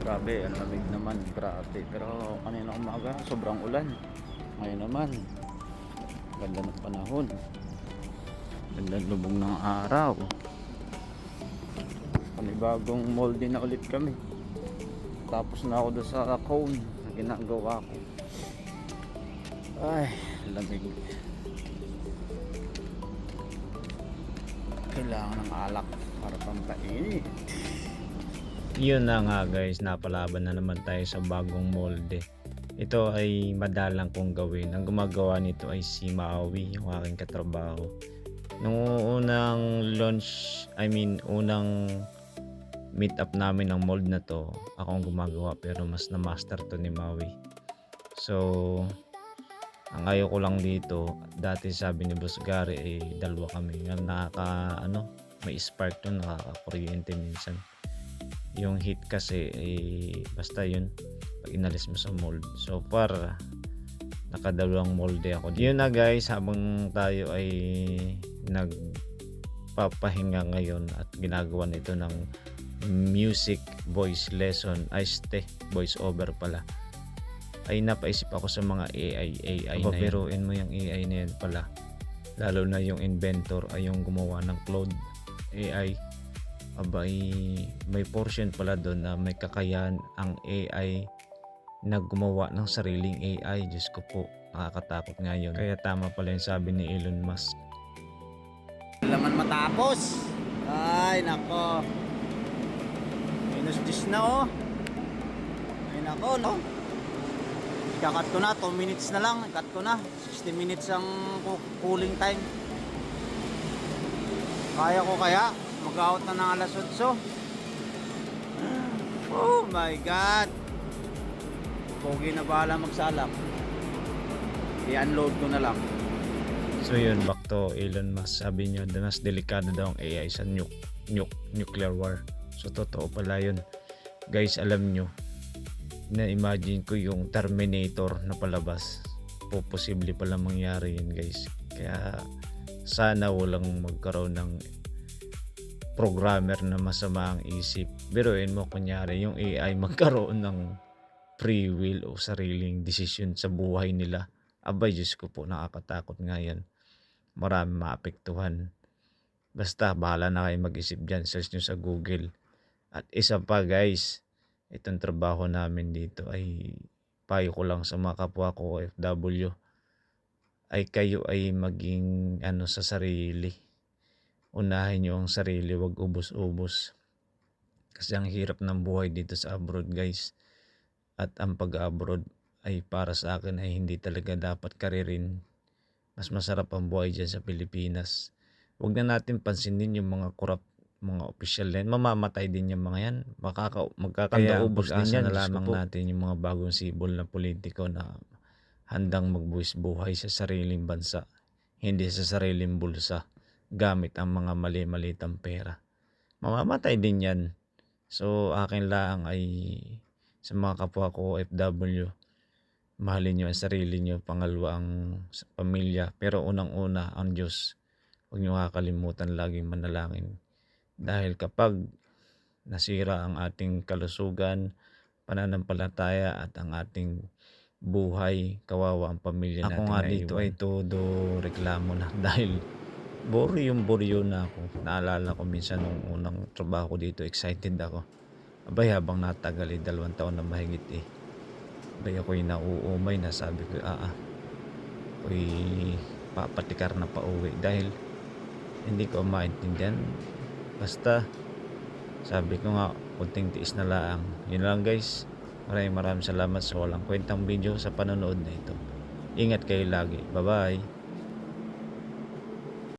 Grabe, ang lamig naman, grabe. Pero kanina umaga, sobrang ulan. Ngayon naman, ganda ng panahon. Ganda ng lubog ng araw. Panibagong moldy na ulit kami. Tapos na ako doon sa cone na ginagawa ko. Ay, lamig. Kailangan ng alak para pampainit. Yun na nga guys, napalaban na naman tayo sa bagong molde. Ito ay madalang kong gawin. Ang gumagawa nito ay si Maui, yung aking katrabaho. Nung unang unang meet up namin ng mold na to, ako ang gumagawa pero mas na-master to ni Maui. So, ang ayaw ko lang dito, dati sabi ni Boss Gary dalawa kami. May spark to, nakaka-kuryente minsan. Yung heat kasi basta yun pag inalis mo sa mold. So far nakadalawang molde ako. Yun na guys, habang tayo ay nagpapahinga ngayon at ginagawa nito ng music voice lesson, voice over pala, ay napaisip ako sa mga AI na pabiruin mo yung AI na yan pala, lalo na yung inventor ay yung gumawa ng Claude AI. Abay, may portion pala doon na may kakayahan ang AI na gumawa ng sariling AI. Diyos ko po, nakakatakot nga yun. Kaya tama pala yung sabi ni Elon Musk. Laman matapos. Ay, nako. Minus 10 na oh. Ay, nako, no? Ikakat ko na, 2 minutes na lang. Ikat ko na. 60 minutes ang cooling time. Kaya ko kaya? Mag-out na ng alas 8. Oh my God. Pogi na bahala magsalak. I-unload ko na lang. So yun, back to Elon Musk. Sabi niyo, mas delikado daw ang AI sa nuclear war. So totoo pala yun. Guys, alam nyo, na-imagine ko yung Terminator na palabas. Posible pala mangyari yun guys. Kaya sana walang magkaroon ng programmer na masama ang isip. Biruin mo kunyari yung AI magkaroon ng free will o sariling desisyon sa buhay nila. Abay, Diyos ko po, nakakatakot nga yan. Marami maapektuhan. Basta bahala na kayo mag-isip dyan. Search nyo sa Google. At isa pa guys, itong trabaho namin dito ay payo ko lang sa mga kapwa ko OFW, ay kayo ay maging sa sarili. Unahin nyo ang sarili, wag ubos-ubos. Kasi ang hirap ng buhay dito sa abroad guys. At ang pag-abroad ay para sa akin ay hindi talaga dapat karirin. Mas masarap ang buhay dyan sa Pilipinas. Huwag na natin pansinin yung mga corrupt, mga official din. Mamamatay din yung mga yan. Magkakandaubos din yan. Na lamang natin yung mga bagong sibol na politiko na handang magbuwis buhay sa sariling bansa, hindi sa sariling bulsa, gamit ang mga mali-malitang pera. Mamamatay din yan. So akin lang ay sa mga kapwa ko OFW, mahalin nyo ang sarili nyo, pangalawa ang pamilya, pero unang-una ang Diyos. Huwag nyo kakalimutan laging manalangin. Dahil kapag nasira ang ating kalusugan, pananampalataya at ang ating buhay, kawawa ang pamilya natin. Ako nga dito ay todo reklamo na dahil boryo na ako. Naalala ko minsan nung unang trabaho ko dito, excited ako. Abay, habang natagal 2 taon na mahigit abay ako'y nauumay na, sabi ko ako'y papatikar na pauwi dahil hindi ko maintindihan. Basta sabi ko nga, kunting tiis na lang. Yun lang guys, maraming salamat sa walang kwentang video sa panonood na ito. Ingat kayo lagi, bye bye.